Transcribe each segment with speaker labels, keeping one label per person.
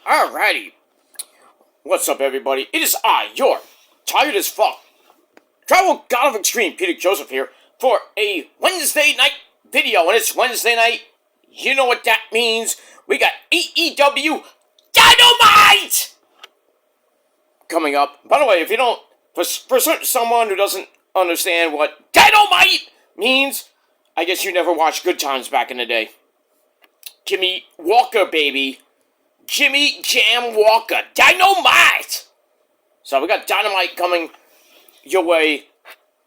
Speaker 1: Alrighty. What's up, everybody? It is I, your tired as fuck travel god of extreme, Peter Joseph here, for a Wednesday night video. And it's Wednesday night. You know what that means. We got AEW Dynamite coming up. By the way, if you don't, for someone who doesn't understand what Dynamite means, I guess you never watched Good Times back in the day. Jimmy Walker, baby. Jimmy Jam Walker. Dynamite! So we got Dynamite coming your way.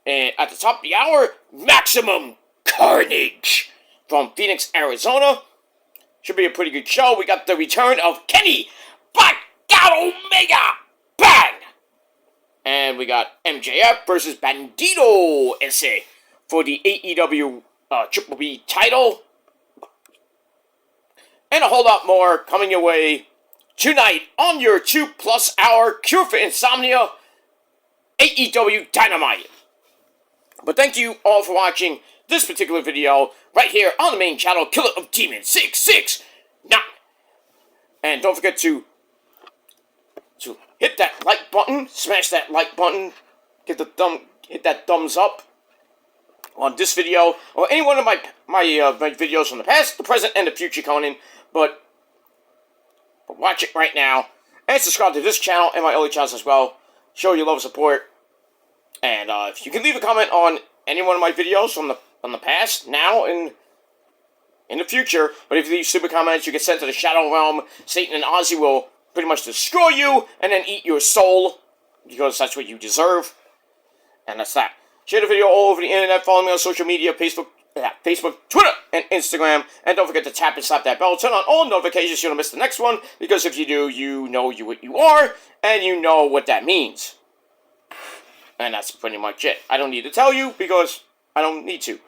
Speaker 1: And at the top of the hour, Maximum Carnage from Phoenix, Arizona. Should be a pretty good show. We got the return of Kenny Black Omega. Bang! And we got MJF versus Bandito SA for the AEW Triple B title. And a whole lot more coming your way tonight on your 2+ hour Cure for Insomnia AEW Dynamite. But thank you all for watching this particular video right here on the main channel, Killer of Demons 669. And don't forget to hit that like button, smash that like button, hit that thumbs up on this video or any one of my videos from the past, the present, and the future coming in. But watch it right now and subscribe to this channel and my other channels as well. Show your love and support. And if you can leave a comment on any one of my videos from the past, now, and in the future. But if you leave super comments, you get sent to the Shadow Realm. Satan and Ozzy will pretty much destroy you and then eat your soul, because that's what you deserve. And that's that. Share the video all over the internet. Follow me on social media, Facebook, Twitter, and Instagram. And don't forget to tap and slap that bell. Turn on all notifications so you don't miss the next one. Because if you do, you know what you are. And you know what that means. And that's pretty much it. I don't need to tell you because I don't need to.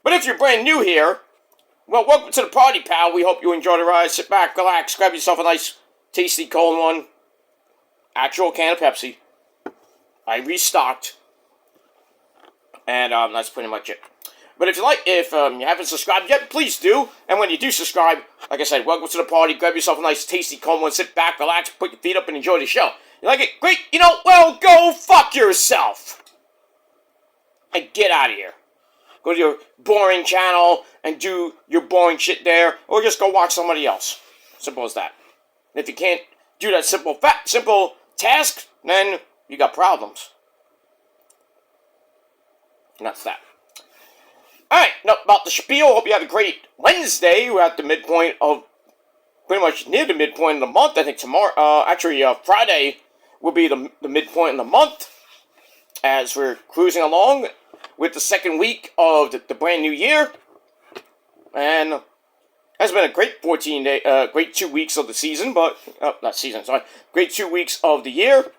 Speaker 1: But if you're brand new here, well, welcome to the party, pal. We hope you enjoy the ride. Sit back, relax, grab yourself a nice, tasty, cold one. Actual can of Pepsi. I restocked. And that's pretty much it. But if you haven't subscribed yet, please do. And when you do subscribe, like I said, welcome to the party. Grab yourself a nice, tasty, cold one. Sit back, relax, put your feet up, and enjoy the show. You like it? Great. You know, well, go fuck yourself. And get out of here. Go to your boring channel and do your boring shit there. Or just go watch somebody else. Simple as that. And if you can't do that simple task, then you got problems. And that's that. Alright, now about the spiel. Hope you had a great Wednesday. We're at the midpoint of, pretty much near the midpoint of the month. I think tomorrow, Friday will be the midpoint of the month. As we're cruising along with the second week of the brand new year. And has been a great great 2 weeks of the season, but, great 2 weeks of the year.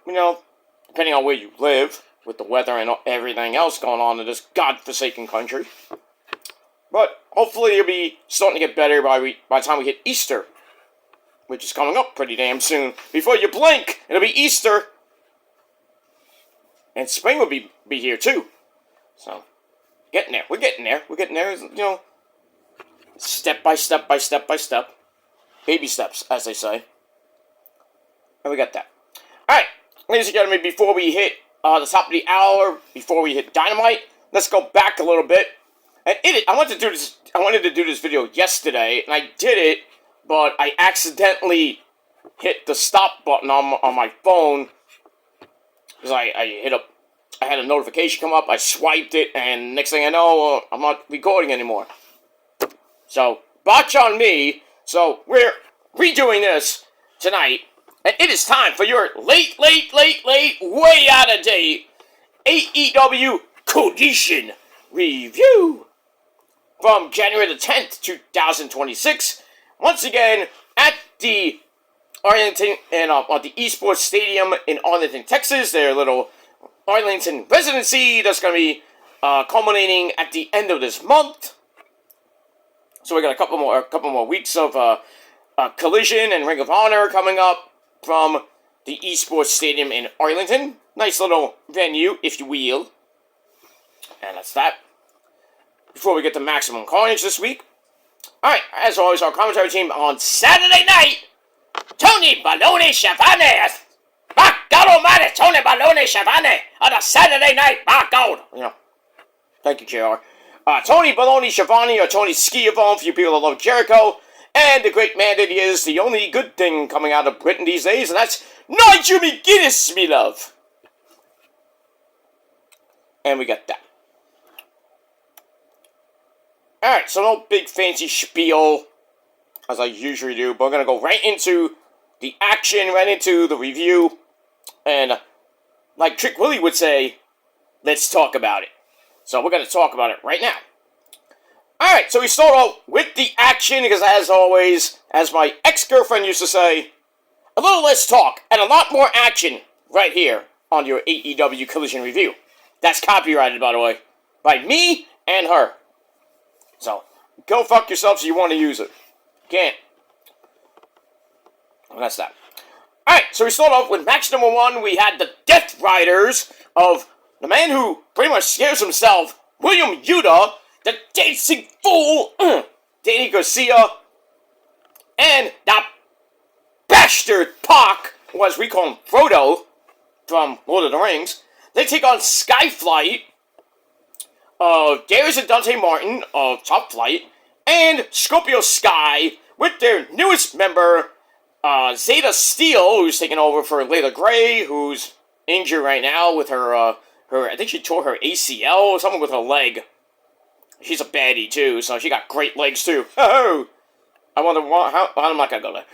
Speaker 1: You know, depending on where you live, with the weather and everything else going on in this godforsaken country. But hopefully it'll be starting to get better by the time we hit Easter, which is coming up pretty damn soon. Before you blink, it'll be Easter. And spring will be here too. So, getting there. We're getting there. We're getting there, you know, step by step by step by step. Baby steps, as they say. And we got that. Alright, ladies and gentlemen, before we hit the top of the hour, before we hit Dynamite, let's go back a little bit. And I wanted to do this video yesterday, and I did it, but I accidentally hit the stop button on my phone. Because I had a notification come up, I swiped it, and next thing I know, I'm not recording anymore. So, botch on me. So, we're redoing this tonight. And it is time for your late, way out of date AEW Collision review from January the 10th, 2026. Once again, at the Arlington and the Esports Stadium in Arlington, Texas. Their little Arlington residency that's going to be culminating at the end of this month. So we got a couple more weeks of Collision and Ring of Honor coming up from the Esports Stadium in Arlington. Nice little venue, if you will. And that's that. Before we get to Maximum Carnage this week. Alright, as always, our commentary team on Saturday night Tony Baloney Schiavone. My God Almighty, Tony Baloney Schiavone on a Saturday night. My God. Thank you, JR. Tony Baloney Schiavone, or Tony Schiavone for you people that love Jericho. And the great man that he is, the only good thing coming out of Britain these days, and that's Nigel McGuinness, me love. And we got that. Alright, so no big fancy spiel, as I usually do, but we're going to go right into the action, right into the review, and like Trick Willie would say, let's talk about it. So we're going to talk about it right now. Alright, so we start off with the action, because as always, as my ex-girlfriend used to say, a little less talk, and a lot more action, right here, on your AEW Collision review. That's copyrighted, by the way, by me and her. So, go fuck yourself if you want to use it. Can't. Well, that's that. Alright, so we start off with match number 1. We had the Death Riders of the man who pretty much scares himself, William Yuta, the dancing fool, Danny Garcia, and that bastard Pac, or as we call him, Frodo, from Lord of the Rings. They take on Skyflight, Darius and Dante Martin of Top Flight, and Scorpio Sky, with their newest member, Zeta Steel, who's taking over for Layla Gray, who's injured right now with her, I think she tore her ACL or something with her leg. She's a baddie, too, so she got great legs, too. Oh! I wonder how... I'm not gonna go there.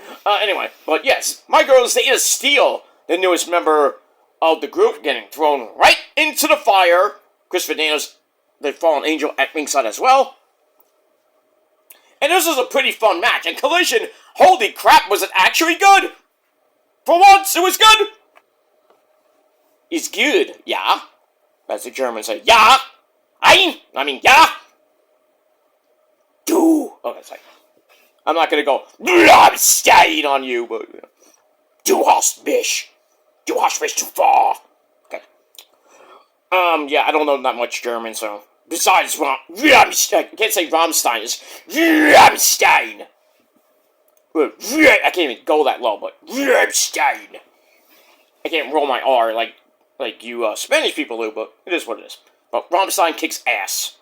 Speaker 1: Anyway, but yes, my girl Zeta Steel, the newest member of the group, getting thrown right into the fire. Christopher Daniels, the Fallen Angel, at ringside as well. And this was a pretty fun match. And Collision, holy crap, was it actually good? For once, it was good. It's good, yeah. As the Germans say, yeah. I mean, yeah. Do. Okay, sorry. I'm not gonna go, I'm staying on you, but, du hast mich. Du hast mich too far. Okay. Yeah, I don't know that much German, so. Besides, Rammstein. I can't say Rammstein, it's Rammstein. I can't even go that low, but Rammstein. I can't roll my R like you Spanish people do, but it is what it is. But Rammstein kicks ass.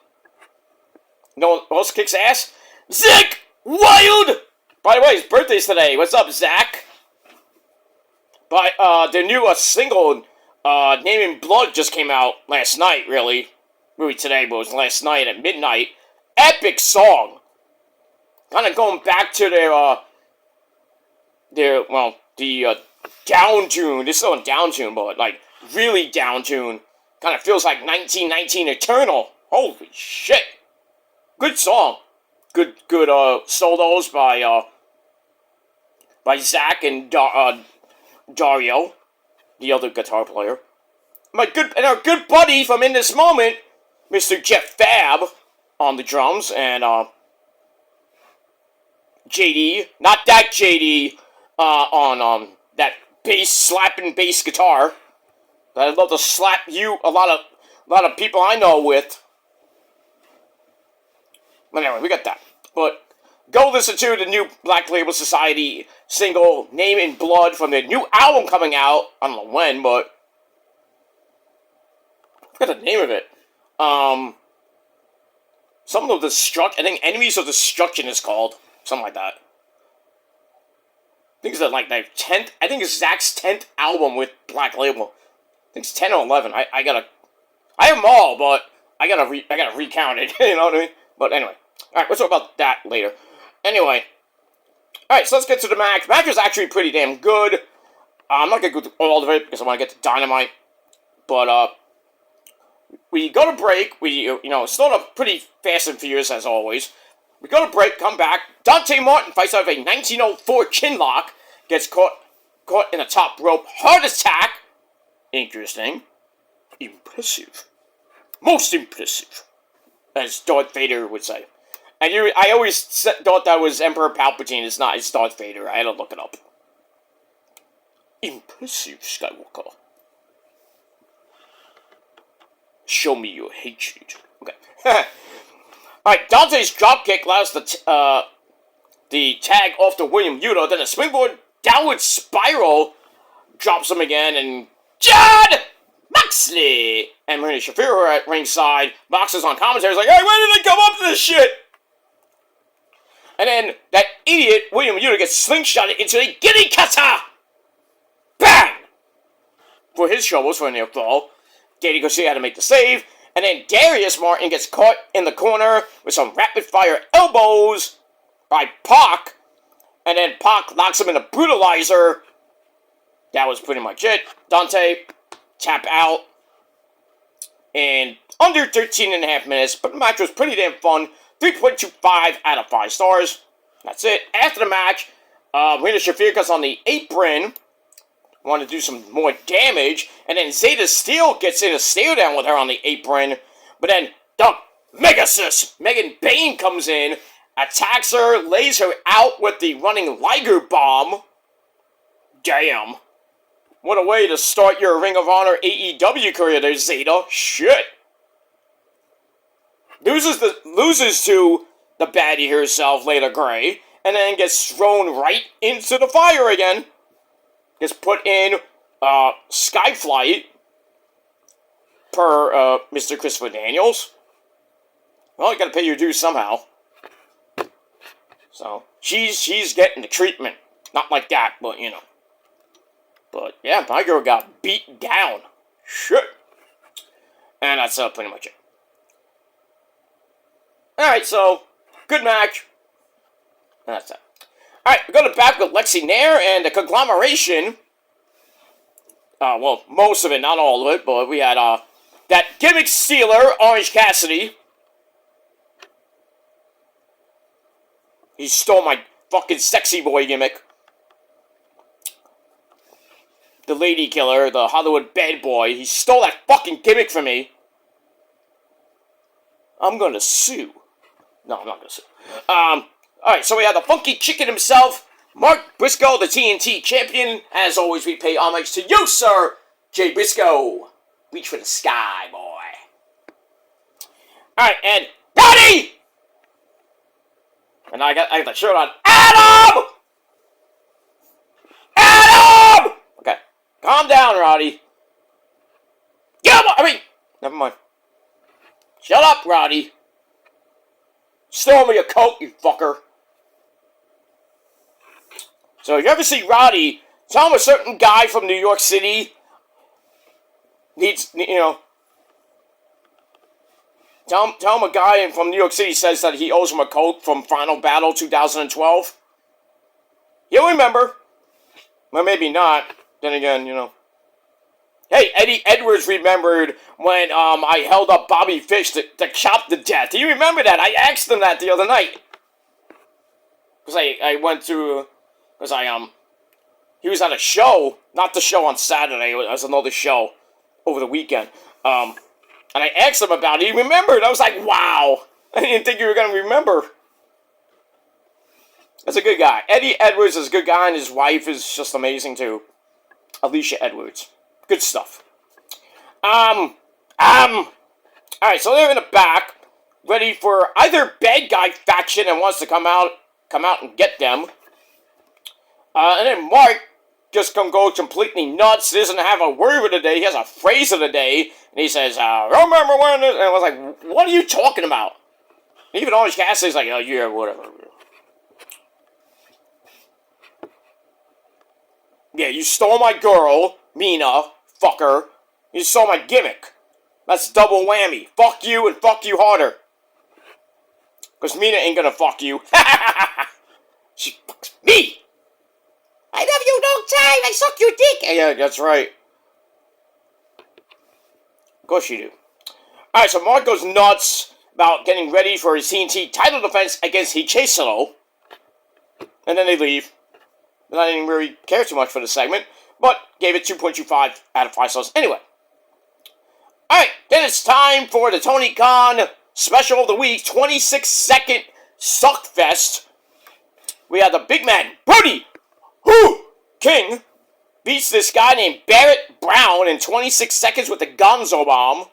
Speaker 1: No one else kicks ass? Zach Wild! By the way, his birthday's today. What's up, Zach? But, their new single, Name in Blood, just came out last night, really. Maybe today, but it was last night at midnight. Epic song! Kind of going back to the down tune. This is still a down tune, but, like, really down tune. Kind of feels like 1919 Eternal. Holy shit! Good song. Good solos by Zach and Dario, the other guitar player. Our good buddy from In This Moment, Mr. Jeff Fab, on the drums, and JD, not that JD, on that slapping bass guitar that I'd love to slap you a lot of people I know with. But anyway, we got that. But go listen to the new Black Label Society single, Name in Blood, from their new album coming out. I don't know when, but I forgot the name of it. Something of Destruction. I think Enemies of Destruction is called. Something like that. I think it's like their 10th. I think it's Zach's 10th album with Black Label. I think it's 10 or 11. I have them all, but I gotta recount it. You know what I mean? But anyway. Alright, we'll talk about that later. Anyway. Alright, so let's get to the match. The match was actually pretty damn good. I'm not gonna go through all of it because I want to get to Dynamite. But, we go to break. We, start up pretty fast and furious as always. We go to break, come back. Dante Martin fights out of a 1904 chin lock. Gets caught in a top rope heart attack. Interesting. Impressive. Most impressive. As Darth Vader would say. And I always thought that was Emperor Palpatine. It's not. It's Darth Vader. I had to look it up. Impressive, Skywalker. Show me your hatred. Okay. Alright, Dante's dropkick allows the tag off to William Yuta. Then a springboard downward spiral, drops him again, and John Moxley! And Marina Shafir are at ringside. Moxley's on commentary. He's like, hey, where did they come up to this shit? And then that idiot, William Yuta, gets slingshotted into a giddy kata! Bang! For his troubles for a near fall. Katie Garcia had to make the save. And then Darius Martin gets caught in the corner with some rapid-fire elbows by Pac. And then Pac locks him in a brutalizer. That was pretty much it. Dante, tap out. In under 13 and a half minutes. But the match was pretty damn fun. 3.25 out of 5 stars. That's it. After the match, Rina Shafir gets on the apron. Wanted to do some more damage. And then Zeta Steel gets in a stare down with her on the apron. But then the Megasis, Megan Bayne, comes in, attacks her, lays her out with the running Liger Bomb. Damn. What a way to start your Ring of Honor AEW career there, Zeta. Shit. Loses to the baddie herself, Layla Gray. And then gets thrown right into the fire again. Gets put in Skyflight per Mr. Christopher Daniels. Well, you gotta pay your dues somehow. So, she's getting the treatment. Not like that, but, you know. But, yeah, my girl got beat down. Shit. And that's pretty much it. Alright, so, good match. And that's that. Alright, we're going back with Lexi Nair and the conglomeration. Well, most of it, not all of it, but we had, that gimmick stealer, Orange Cassidy. He stole my fucking sexy boy gimmick. The lady killer, the Hollywood bad boy, he stole that fucking gimmick from me. I'm gonna sue. No, I'm not gonna sue. Alright, so we have the funky chicken himself, Mark Briscoe, the TNT champion. As always, we pay homage to you, sir, Jay Briscoe. Reach for the sky, boy. Alright, and Roddy! And I got the shirt on. Adam! Adam! Okay, calm down, Roddy. Never mind. Shut up, Roddy. Stole me a coat, you fucker. So, if you ever see Roddy, tell him a certain guy from New York City needs, you know, tell him a guy from New York City says that he owes him a coat from Final Battle 2012. He'll remember. Well, maybe not. Then again, you know. Hey, Eddie Edwards remembered when I held up Bobby Fish to chop to death. Do you remember that? I asked him that the other night. Because I went through... Because he was at a show. Not the show on Saturday. It was another show over the weekend. And I asked him about it. He remembered. I was like, wow. I didn't think you were going to remember. That's a good guy. Eddie Edwards is a good guy, and his wife is just amazing, too. Alicia Edwards. Good stuff. Alright, so they're in the back, ready for either bad guy faction and wants to come out and get them. And then Mark just go completely nuts, doesn't have a word of the day, he has a phrase of the day, and he says, remember when this, and I was like, what are you talking about? And even Orange Cassidy's like, oh yeah, whatever. Yeah, you stole my girl, Mina, fucker. You stole my gimmick. That's double whammy. Fuck you and fuck you harder. Because Mina ain't gonna fuck you. She fucks me. I love you long time. I suck your dick. Yeah, that's right. Of course you do. Alright, so Mark goes nuts about getting ready for his TNT title defense against Hichesaro. And then they leave. And I didn't really care too much for the segment, but gave it 2.25 out of 5 stars anyway. Alright, then it's time for the Tony Khan special of the week, 26-second Suckfest. We have the big man, Brody King, beats this guy named Barrett Brown in 26 seconds with the Gonzo Bomb.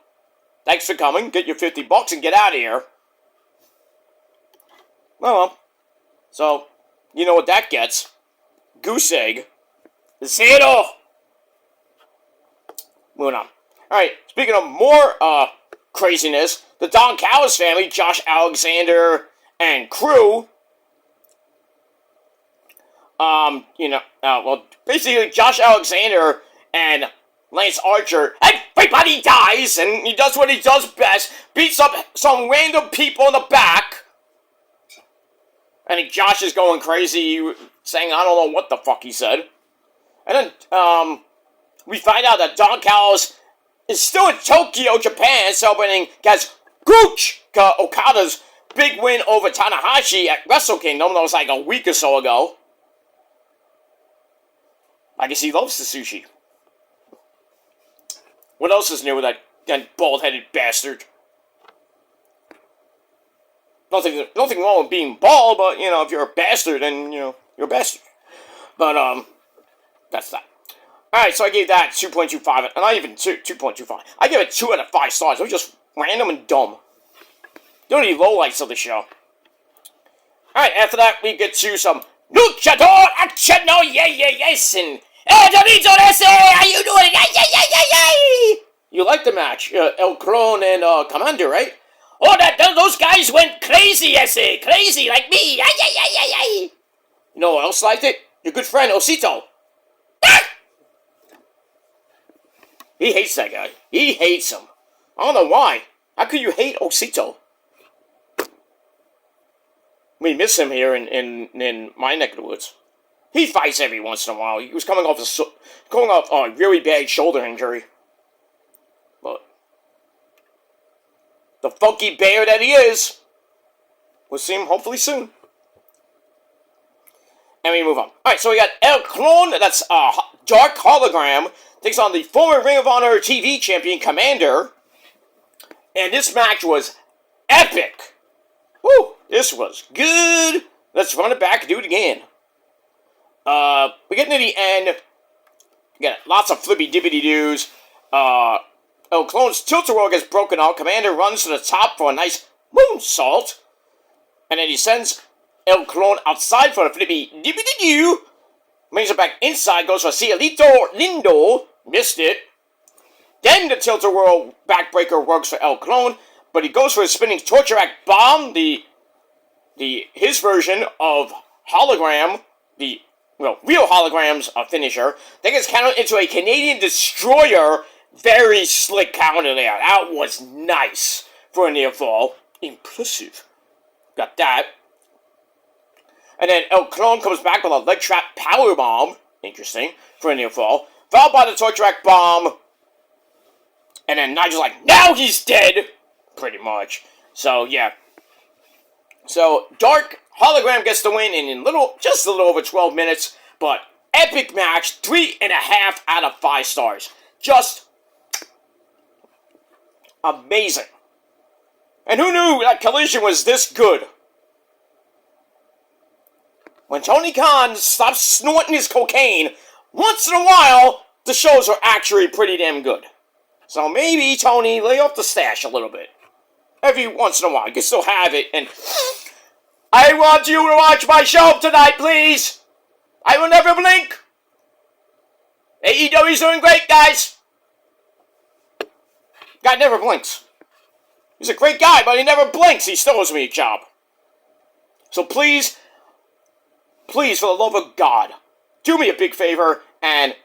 Speaker 1: Thanks for coming. Get your $50 and get out of here. Well, so, you know what that gets. goose egg. Zero. Moving on. Alright, speaking of more craziness, the Don Callis family, Josh Alexander and crew, basically Josh Alexander and Lance Archer, everybody dies, and he does what he does best, beats up some random people in the back. And Josh is going crazy, saying I don't know what the fuck he said. And then, we find out that Don Callis is still in Tokyo, Japan, celebrating Kazuchika Okada's big win over Tanahashi at Wrestle Kingdom. That was like a week or so ago. I guess he loves the sushi. What else is new with that bald-headed bastard? Nothing wrong with being bald, but, if you're a bastard, then, you're a bastard. But, that's that. Alright, so I gave that 2.25, and not even 2.25. I gave it 2 out of 5 stars. It was just random and dumb. The only lowlights of the show. Alright, after that, we get to some luchador action. Oh, yes, and Dorito, how you doing? Yay. You like the match, El Clone and Commander, right? Oh, those guys went crazy, crazy like me. Yay. You know who else liked it? Your good friend Osito. He hates that guy. He hates him. I don't know why. How could you hate Osito? We miss him here in my neck of the woods. He fights every once in a while. He was coming off a really bad shoulder injury. But the funky bear that he is, we'll see him hopefully soon. And we move on. Alright, so we got El Clone, that's Dark Hologram, takes on the former Ring of Honor TV champion, Commander. And this match was epic. Woo! This was good. Let's run it back and do it again. We get into the end. We got lots of flippy-dippity-doos. El Clone's tilt-a-whirl gets broken out. Commander runs to the top for a nice moonsault. And then he sends El Clone outside for a flippy-dippity-doo. Brings it back inside, goes for Cielito Lindo. Missed it. Then the tilt-a-whirl backbreaker works for El Clone, but he goes for a spinning torture rack bomb, his version of hologram, real hologram's finisher. That gets countered into a Canadian Destroyer. Very slick counter there. That was nice for a near fall. Impressive. Got that. And then El Clone comes back with a leg trap power bomb. Interesting. For a near fall. Followed by the torture rack bomb. And then Nigel's like, now he's dead! Pretty much. So, yeah. So, Dark Hologram gets the win in just a little over 12 minutes. But, epic match. 3.5 out of 5 stars. Just amazing. And who knew that Collision was this good? When Tony Khan stops snorting his cocaine, once in a while, the shows are actually pretty damn good. So maybe, Tony, lay off the stash a little bit. Every once in a while, you can still have it, and I want you to watch my show tonight, please! I will never blink! AEW's doing great, guys! Guy never blinks. He's a great guy, but he never blinks. He still owes me a job. So please, for the love of God, do me a big favor and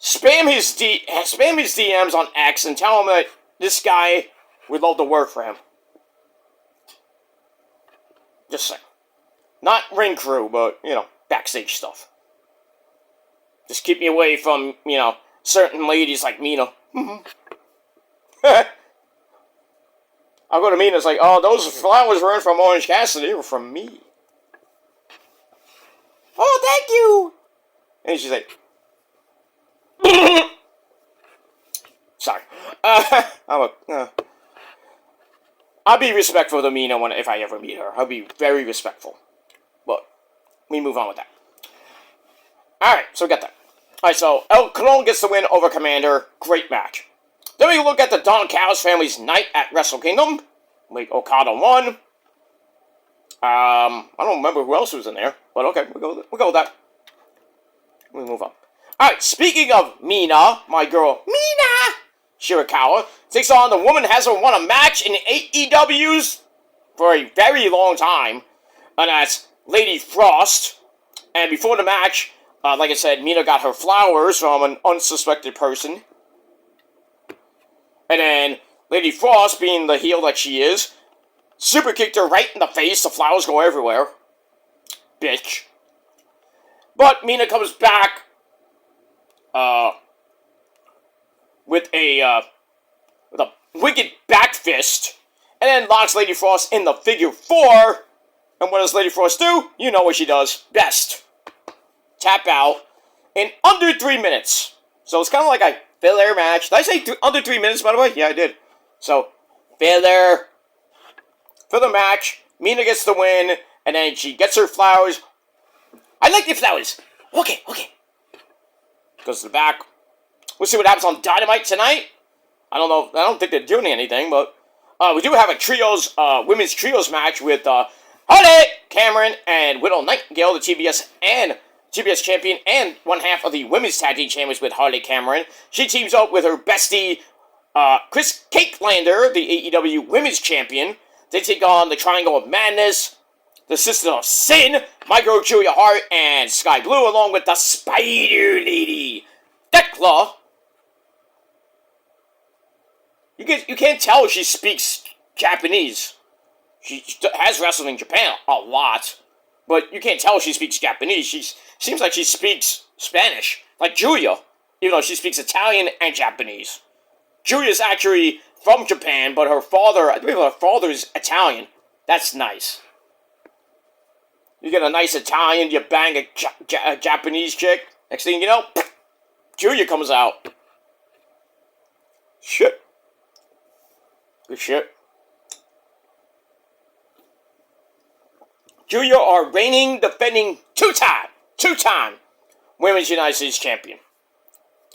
Speaker 1: spam his DMs on X and tell him that this guy would love to work for him. Just saying. Not ring crew, but, backstage stuff. Just keep me away from, certain ladies like Mina. I'll go to Mina, it's like, oh, those flowers weren't from Orange Cassidy, they were from me. Oh, thank you! And she's like, sorry. I'll be respectful to Mina if I ever meet her. I'll be very respectful. But, we move on with that. Alright, so we got that. Alright, so El Clone gets the win over Commander. Great match. Then we look at the Don Callis family's night at Wrestle Kingdom. Okada won. I don't remember who else was in there. But okay, we'll go with that. Let me move on. Alright, speaking of Mina, my girl, Mina Shirakawa, takes on the woman who hasn't won a match in AEWs for a very long time, and that's Lady Frost. And before the match, like I said, Mina got her flowers from an unsuspected person. And then Lady Frost, being the heel that she is, super kicked her right in the face. The flowers go everywhere. Bitch. But Mina comes back with a wicked back fist, and then locks Lady Frost in the figure 4. And what does Lady Frost do? You know what she does best. Tap out in under 3 minutes. So it's kind of like a filler match. Did I say under 3 minutes, by the way? Yeah, I did. So, filler match. Mina gets the win, and then she gets her flowers. I like the flowers. Okay. Goes to the back. We'll see what happens on Dynamite tonight. I don't know. I don't think they're doing anything, but we do have a women's trios match with Holly Cameron and Widow Nightingale, the TBS champion, and one half of the women's tag team champions with Harley Cameron. She teams up with her bestie, Chris Cakelander, the AEW women's champion. They take on the Triangle of Madness, the Sister of Sin, my girl Julia Hart, and Sky Blue, along with the Spider Lady, Decla. You can't tell she speaks Japanese. She has wrestled in Japan a lot, but you can't tell she speaks Japanese. She seems like she speaks Spanish, like Julia, even though she speaks Italian and Japanese. Julia's actually from Japan, but I believe her father is Italian. That's nice. You get a nice Italian, you bang a Japanese chick. Next thing you know, Julia comes out. Shit. Good shit. Julia are reigning, defending two-time Women's United States Champion.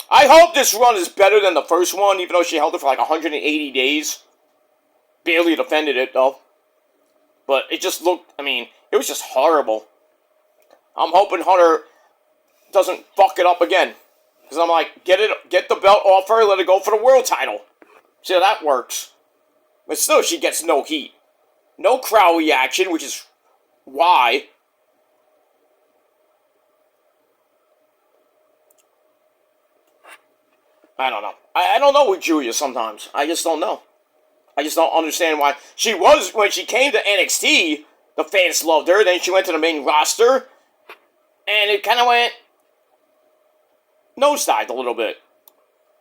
Speaker 1: I hope this run is better than the first one, even though she held it for like 180 days. Barely defended it, though. But it just looked, it was just horrible. I'm hoping Hunter doesn't fuck it up again. Because I'm like, get the belt off her, let it go for the world title. See how that works. But still, she gets no heat. No crowd reaction, which is why. I don't know. I don't know with Julia sometimes. I just don't know. I just don't understand why. When she came to NXT, the fans loved her. Then she went to the main roster, and it kind of went nosedived a little bit.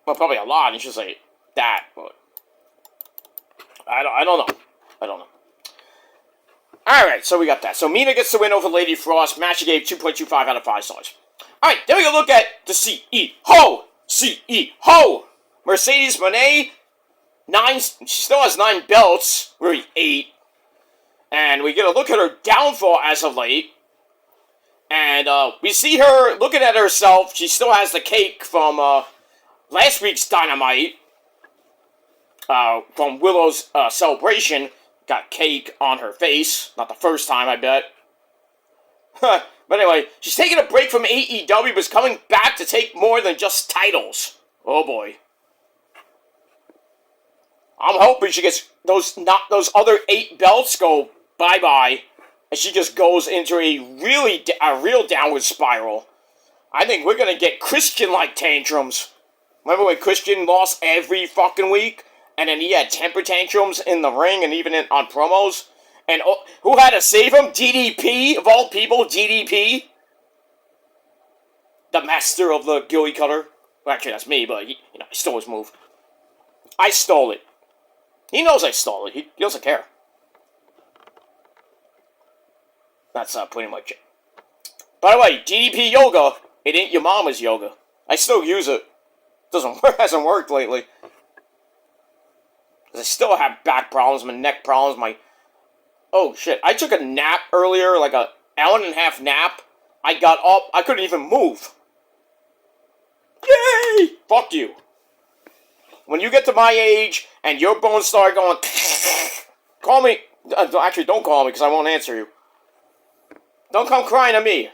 Speaker 1: Well, probably a lot. You should say that, but I don't know. Alright, so we got that. So Mina gets the win over Lady Frost. Match gave 2.25 out of 5 stars. Alright, then we can look at the CEO. CEO. Mercedes Moné. She still has 9 belts. Really 8. And we get a look at her downfall as of late. And we see her looking at herself. She still has the cake from last week's Dynamite. From Willow's celebration. Got cake on her face. Not the first time, I bet. But anyway, she's taking a break from AEW, but is coming back to take more than just titles. Oh boy. I'm hoping she gets those other 8 belts go bye-bye, and she just goes into a real downward spiral. I think we're gonna get Christian-like tantrums. Remember when Christian lost every fucking week? And then he had temper tantrums in the ring and even on promos. And who had to save him? DDP, of all people, DDP. The master of the Gilly Cutter. Well, actually, that's me, but he stole his move. I stole it. He knows I stole it. He doesn't care. That's pretty much it. By the way, DDP yoga, it ain't your mama's yoga. I still use it. Hasn't worked lately. I still have back problems, my neck problems, oh shit, I took a nap earlier, like an hour and a half nap. I got up, I couldn't even move. Yay! Fuck you. When you get to my age, and your bones start going, call me, actually don't call me, because I won't answer you. Don't come crying to me.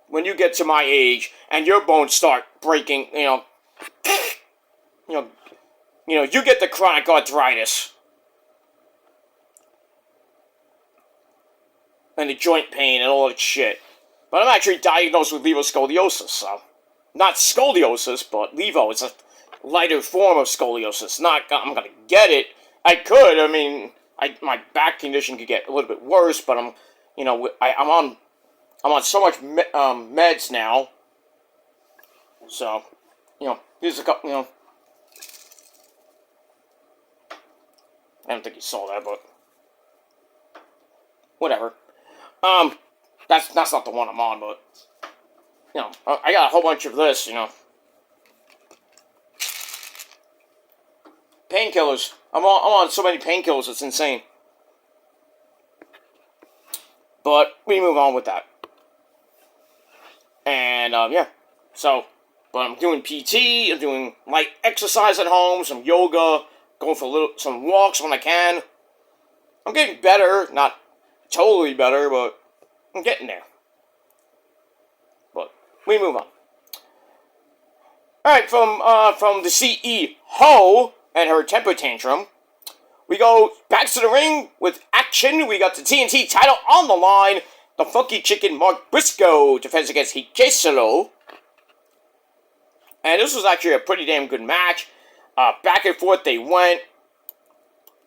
Speaker 1: when you get to my age and your bones start breaking, you get the chronic arthritis and the joint pain and all that shit. But I'm actually diagnosed with levoscoliosis, so not scoliosis, but levo. It's a lighter form of scoliosis. Not I'm gonna get it. I could. I mean, my back condition could get a little bit worse, but I'm on so much meds now. So, here's a couple. I don't think you saw that, but whatever. That's not the one I'm on, but I got a whole bunch of this. Painkillers. I'm on so many painkillers, it's insane. But we move on with that. And so, but I'm doing PT. I'm doing light exercise at home, some yoga, going for some walks when I can. I'm getting better, not totally better, but I'm getting there. But we move on. All right, from the CEO and her temper tantrum, we go back to the ring with action. We got the TNT title on the line. The Funky Chicken Mark Briscoe defends against Hikesalo. And this was actually a pretty damn good match. Back and forth they went.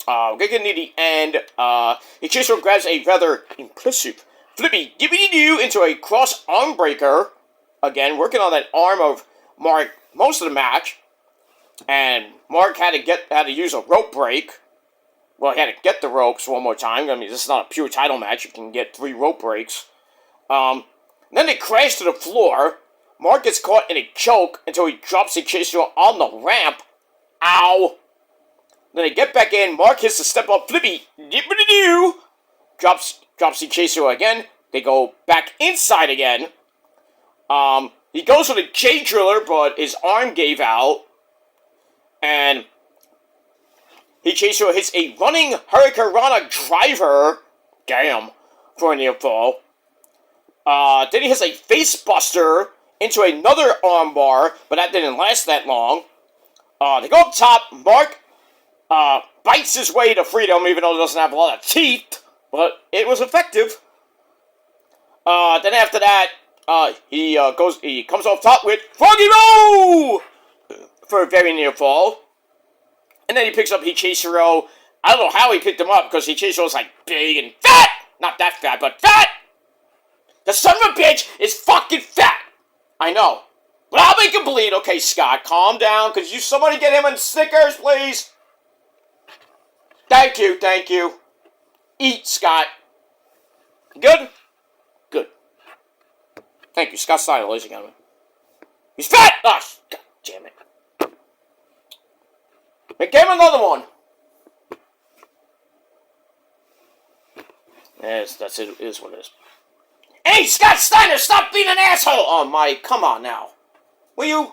Speaker 1: Getting near the end, Hikesalo grabs a rather impressive flippy dippity-doo into a cross arm breaker. Again, working on that arm of Mark most of the match. And Mark had to use a rope break. Well, he had to get the ropes one more time. I mean, this is not a pure title match. You can get 3 rope breaks. Then they crash to the floor. Mark gets caught in a choke until he drops Hikesalo on the ramp. Ow! Then they get back in. Mark hits the step-up flippy. Dippity-doo! Drops Hikesalo again. They go back inside again. He goes for the J-Driller, but his arm gave out. And Hikesalo hits a running Hurricanrana driver. Damn. For a near fall. Then he hits a face buster into another armbar, but that didn't last that long. They go up top. Mark bites his way to freedom, even though he doesn't have a lot of teeth, but it was effective. Then after that, he comes off top with Froggy Row for a very near fall. And then he picks up Hikesalo. I don't know how he picked him up, because Hikesalo's like big and fat! Not that fat, but fat! The son of a bitch is fucking fat! I know. But I'll make him bleed. Okay, Scott, calm down. Could you somebody get him on Snickers, please? Thank you. Eat, Scott. Good? Good. Thank you, Scott Steiner, ladies and gentlemen. He's fat! Oh, God damn it. Make him another one. Yes, that's it. It is what it is. Hey, Scott Steiner, stop being an asshole! Oh, Mike, come on now. Will you?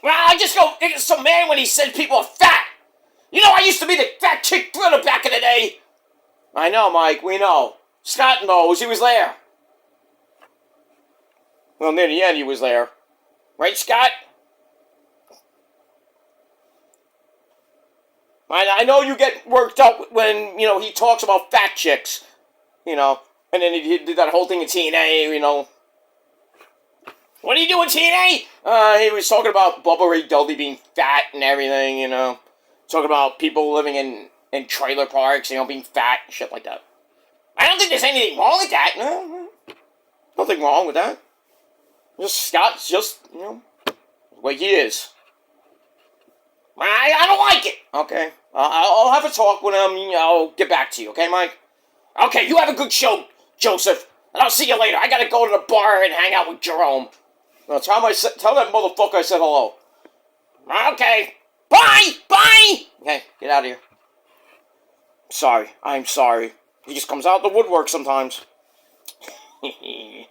Speaker 1: Well, I just go so mad when he says people are fat. I used to be the fat chick thriller back in the day. I know, Mike, we know. Scott knows, he was there. Well, near the end, he was there. Right, Scott? I know you get worked up when, he talks about fat chicks. And then he did that whole thing in TNA, What did he do in TNA? He was talking about Bubba Ray Dudley being fat and everything, Talking about people living in trailer parks, being fat and shit like that. I don't think there's anything wrong with that. No. Nothing wrong with that. Scott's just, the way he is. I don't like it. Okay. I'll have a talk with him. I'll get back to you. Okay, Mike? Okay, you have a good show, Joseph. And I'll see you later. I gotta go to the bar and hang out with Jerome. Now, tell that motherfucker I said hello. Okay. Bye! Okay, get out of here. Sorry. I'm sorry. He just comes out the woodwork sometimes. And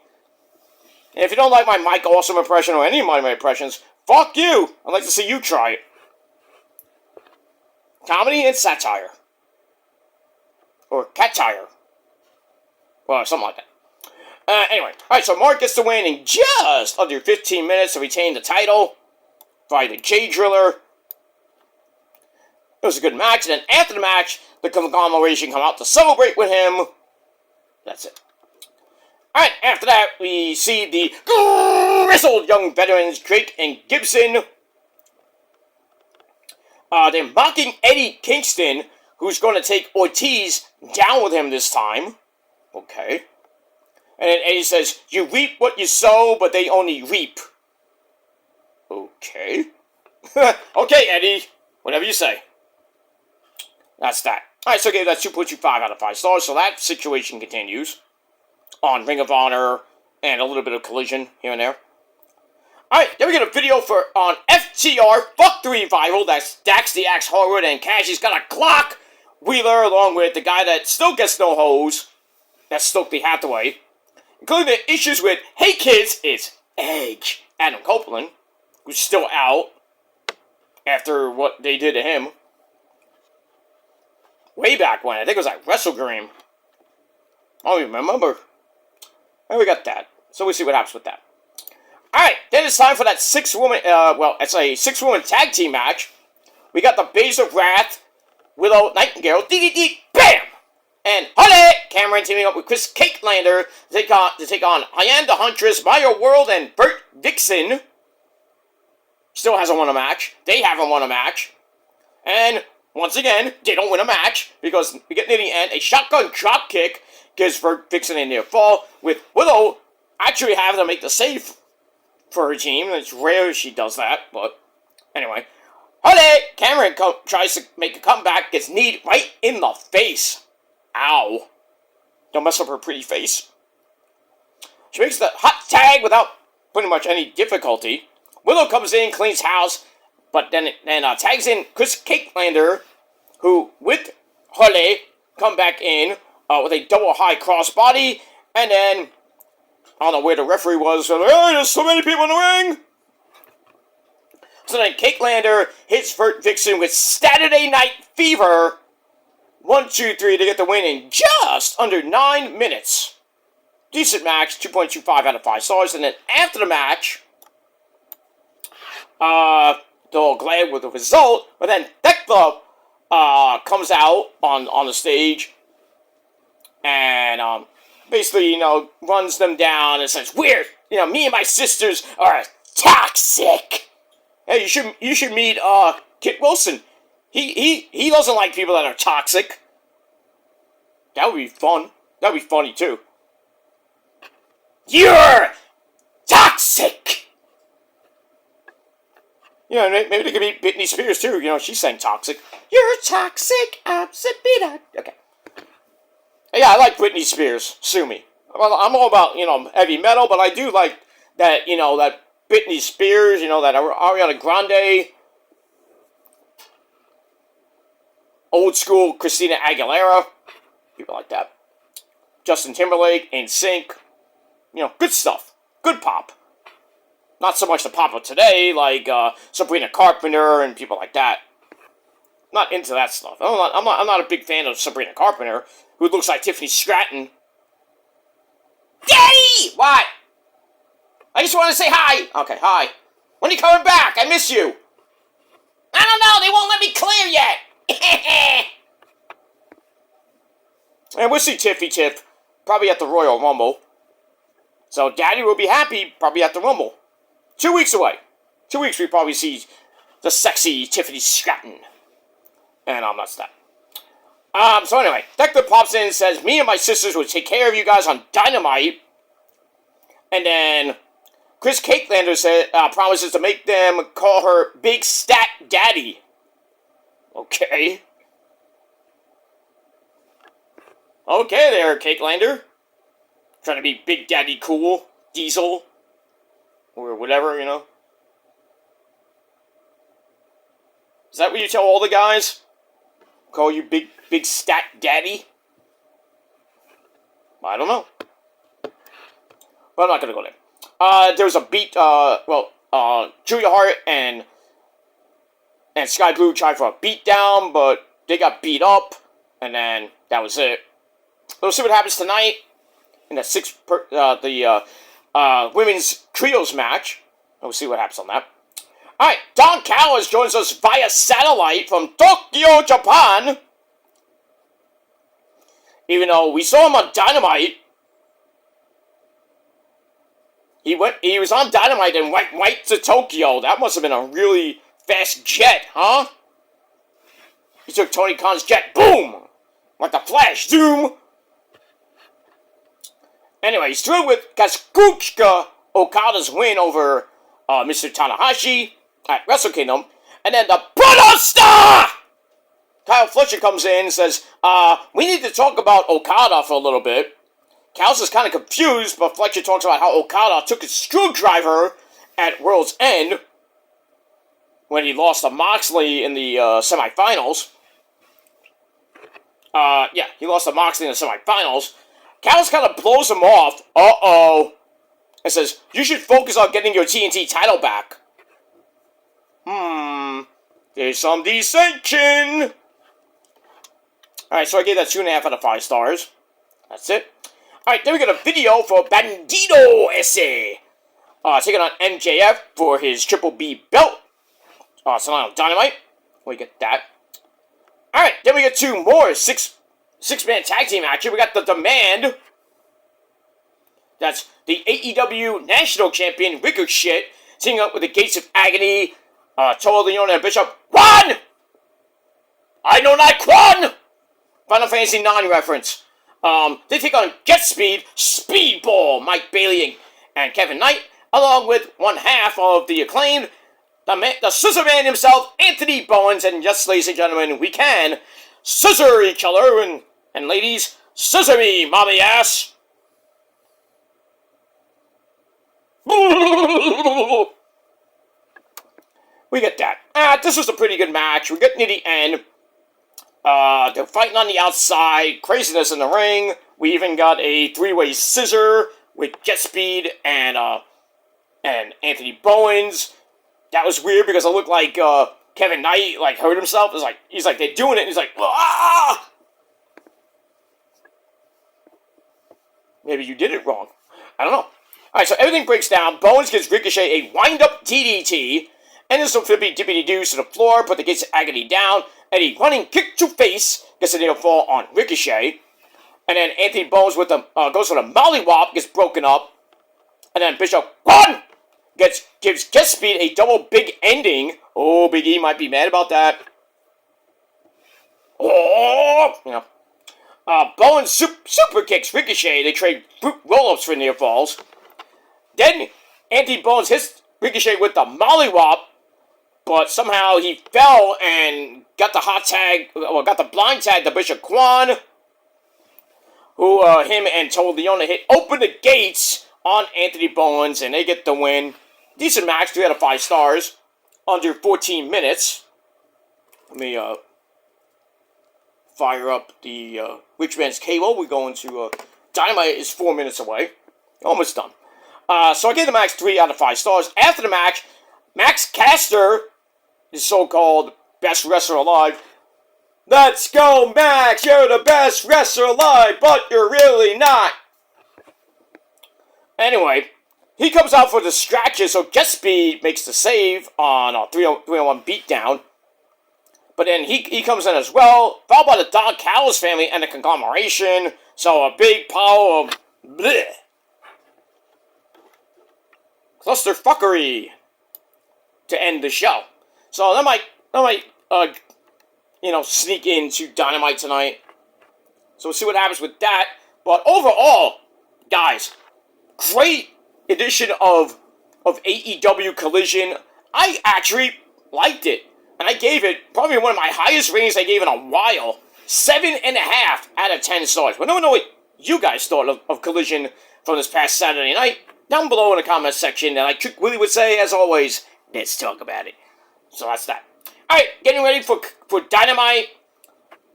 Speaker 1: if you don't like my Mike Awesome impression or any of my impressions, fuck you! I'd like to see you try it. Comedy and satire. Or catire. Or something like that. Anyway, alright, so Mark gets the win in just under 15 minutes to retain the title by the J Driller. It was a good match, and then after the match, the conglomeration come out to celebrate with him. That's it. Alright, after that, we see the grizzled young veterans, Drake and Gibson. They're mocking Eddie Kingston, who's going to take Ortiz down with him this time. Okay. And then Eddie says, you reap what you sow, but they only reap. Okay. Okay, Eddie. Whatever you say. That's that. Alright, so I gave that 2.25 out of 5 stars, so that situation continues on Ring of Honor and a little bit of Collision here and there. Alright, then we get a video on FTR, Fuck the Revival. That's Dax the Axe Harwood and Cashie's got a clock Wheeler along with the guy that still gets no hose. That's Stokely Hathaway. Including the issues with, hey kids, it's Edge, Adam Copeland, who's still out after what they did to him. Way back when, I think it was like WrestleGream. I don't even remember. And we got that. So we'll see what happens with that. Alright, then it's time for that it's a 6-woman tag team match. We got the Base of Wrath, Willow Nightingale, DDD, BAM! And Holly Cameron teaming up with Chris Cakelander to take on Hyan the Huntress, Maya World, and Bert Dixon. Still hasn't won a match. They haven't won a match. And once again, they don't win a match because we get near the end. A shotgun drop kick gives Bert Dixon a near fall, with Willow actually having to make the save for her team. It's rare she does that, but anyway. Holly Cameron tries to make a comeback, gets kneed right in the face. Ow. Don't mess up her pretty face. She makes the hot tag without pretty much any difficulty. Willow comes in, cleans house, but then tags in Chris Cakelander, who, with Holly, come back in with a double high crossbody, and then, I don't know where the referee was, so oh, there's so many people in the ring! So then Cakelander hits Bert Dixon with Saturday Night Fever, 1, 2, 3 to get the win in just under 9 minutes. Decent match, 2.25 out of 5 stars. And then after the match, they're glad with the result. But then Thekla comes out on the stage and basically, runs them down and says, "We're, me and my sisters are toxic." Hey, you should meet Kit Wilson. He doesn't like people that are toxic. That would be fun. That would be funny, too. You're toxic! Maybe they could meet Britney Spears, too. She sang Toxic. You're toxic, Absabita. Okay. Yeah, I like Britney Spears. Sue me. Well, I'm all about, heavy metal, but I do like that, that Britney Spears, that Ariana Grande, old school Christina Aguilera, people like that. Justin Timberlake, NSYNC, good stuff, good pop. Not so much the pop of today, like Sabrina Carpenter and people like that. Not into that stuff. I'm not a big fan of Sabrina Carpenter, who looks like Tiffany Stratton. Daddy! What? I just want to say hi. Okay, hi. When are you coming back? I miss you. I don't know. They won't let me clear yet. And we'll see Tiffy Tiff probably at the Royal Rumble. So Daddy will be happy probably at the Rumble. 2 weeks away. 2 weeks we probably see the sexy Tiffany Stratton. And that's that. So anyway, Thekla pops in and says, me and my sisters will take care of you guys on Dynamite. And then Chris Cakelander promises to make them call her Big Stat Daddy. Okay. Okay there, Cakelander. Trying to be Big Daddy Cool, Diesel, or whatever, Is that what you tell all the guys? Call you Big Stat Daddy? I don't know. Well, I'm not going to go there. There was a beat, Julia Hart and Sky Blue tried for a beatdown, but they got beat up, and then that was it. We'll see what happens tonight. in the women's trios match. We'll see what happens on that. All right, Don Callis joins us via satellite from Tokyo, Japan. Even though we saw him on Dynamite, he was on Dynamite and went right to Tokyo. That must have been a really fast jet, huh? He took Tony Khan's jet, boom, like the Flash, zoom. Anyway, he's thrilled with Kazuchika Okada's win over Mr. Tanahashi at Wrestle Kingdom. And then the Brother Star! Kyle Fletcher comes in and says, we need to talk about Okada for a little bit. Cal's is kind of confused, but Fletcher talks about how Okada took his screwdriver at World's End when he lost to Moxley in the semifinals. He lost to Moxley in the semifinals. Callis kind of blows him off, and says, you should focus on getting your TNT title back. There's some dissension. Alright, so I gave that 2.5 out of 5 stars. That's it. Alright, then we got a video for Bandido Esse. Taking on MJF for his Triple B belt. Tonight on Dynamite. We get that. Alright, then we get 2 more six-man tag team action. We got The Demand. That's the AEW National Champion Ricochet teaming up with the Gates of Agony, Toa Leon and Bishop. Quan! I know not Quan! Final Fantasy IX reference. They take on Jet Speed, Speedball, Mike Bailey, and Kevin Knight, along with one half of the Acclaimed, the Scissor Man himself, Anthony Bowens, and yes, ladies and gentlemen, we can scissor each other, and ladies, scissor me, mommy ass. We get that. This was a pretty good match. We're getting to the end. They're fighting on the outside. Craziness in the ring. We even got a 3-way scissor with Jet Speed and Anthony Bowens. That was weird because it looked like Kevin Knight hurt himself. He's like they're doing it, and he's like, ah! Maybe you did it wrong. I don't know. Alright, so everything breaks down. Bowens gives Ricochet a wind-up DDT. And then some flippy-dippity-doos to the floor. Put the Gates of Agony down. And a running kick to face. Gets a near fall on Ricochet. And then Anthony Bowens goes for the mollywop. Gets broken up. And then Bishop Quan gives Jet Speed a double big ending. Oh, Big E might be mad about that. Oh! Yeah. Bowens super kicks Ricochet. They trade roll-ups for near falls. Then Anthony Bowens hits Ricochet with the mollywop, but somehow he fell and got the blind tag to Bishop Quan, who him and Toa Leona hit open the gates on Anthony Bowens, and they get the win. Decent match, 3 out of 5 stars, under 14 minutes. Let me fire up the Rich Man's Cable. We're going to Dynamite is 4 minutes away, almost done. So I gave the match 3 out of 5 stars. After the match, Max Caster, his so-called best wrestler alive. Let's go, Max! You're the best wrestler alive, but you're really not. Anyway, he comes out for distraction, so Jet Speed makes the save on a 3-on-1 beatdown. But then he comes in as well, followed by the Don Callis family and the conglomeration. So a big pile of bleh. Clusterfuckery to end the show. So that might sneak into Dynamite tonight. So we'll see what happens with that. But overall, guys, great edition of AEW Collision. I actually liked it. And I gave it probably one of my highest ratings I gave in a while. 7.5 out of 10 stars. But I don't know what you guys thought of Collision from this past Saturday night. Down below in the comment section, and like Trick Willie would say, as always, let's talk about it. So that's that. Alright, getting ready for Dynamite.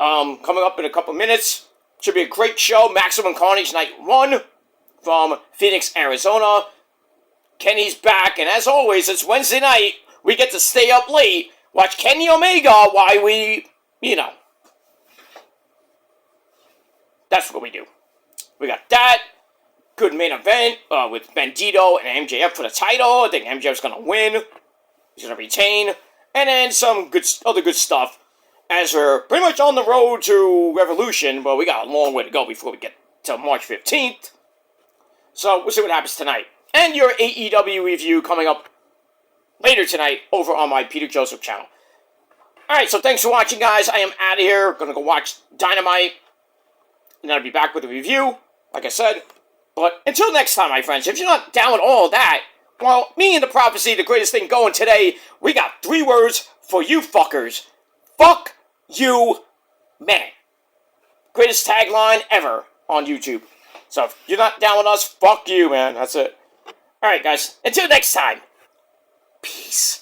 Speaker 1: Coming up in a couple minutes. Should be a great show. Maximum Carnage Night 1 from Phoenix, Arizona. Kenny's back, and as always, it's Wednesday night. We get to stay up late, watch Kenny Omega while we, that's what we do. We got that. good main event with Bandito and MJF for the title. I think MJF's going to win. He's going to retain. And then some other good stuff as we're pretty much on the road to Revolution. But we got a long way to go before we get to March 15th. So we'll see what happens tonight. And your AEW review coming up later tonight over on my Peter Joseph channel. Alright, so thanks for watching, guys. I am out of here. Gonna go watch Dynamite. And I'll be back with a review, like I said. But until next time, my friends, if you're not down with all that, well, me and the Prophecy, the greatest thing going today, we got 3 words for you fuckers. Fuck you, man. Greatest tagline ever on YouTube. So if you're not down with us, fuck you, man. That's it. Alright, guys. Until next time. Peace.